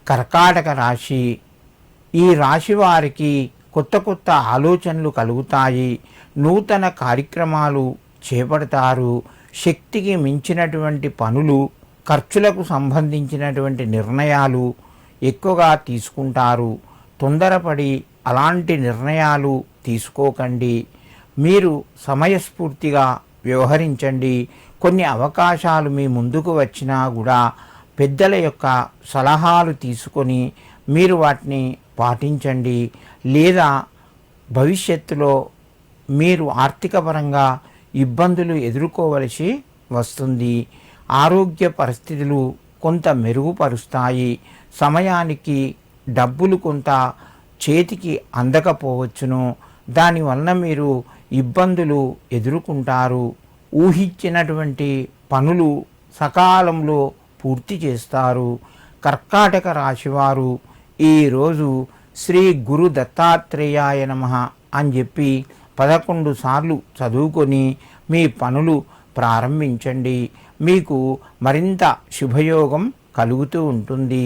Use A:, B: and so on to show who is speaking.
A: కర్కాటక రాశి. ఈ రాశి వారికి కొత్త కొత్త ఆలోచనలు కలుగుతాయి. నూతన కార్యక్రమాలు చేపడతారు. శక్తికి మించినటువంటి పనులు, ఖర్చులకు సంబంధించినటువంటి నిర్ణయాలు ఎక్కువగా తీసుకుంటారు. తొందరపడి అలాంటి నిర్ణయాలు తీసుకోకండి. మీరు సమయస్ఫూర్తిగా వ్యవహరించండి. కొన్ని అవకాశాలు మీ ముందుకు వచ్చినా కూడా పెద్దల యొక్క సలహాలు తీసుకొని మీరు వాటిని పాటించండి. లేదా భవిష్యత్తులో మీరు ఆర్థికపరంగా ఇబ్బందులు ఎదుర్కోవలసి వస్తుంది. ఆరోగ్య పరిస్థితులు కొంత మెరుగుపరుస్తాయి. సమయానికి డబ్బులు కొంత చేతికి అందకపోవచ్చును. దానివల్ల మీరు ఇబ్బందులు ఎదుర్కొంటారు. ఊహించినటువంటి పనులు సకాలంలో పూర్తి చేస్తారు. కర్కాటక రాశివారు ఈరోజు శ్రీ గురు దత్తాత్రేయాయ నమః అని చెప్పి 11 సార్లు చదువుకొని మీ పనులు ప్రారంభించండి. మీకు మరింత శుభయోగం కలుగుతూ ఉంటుంది.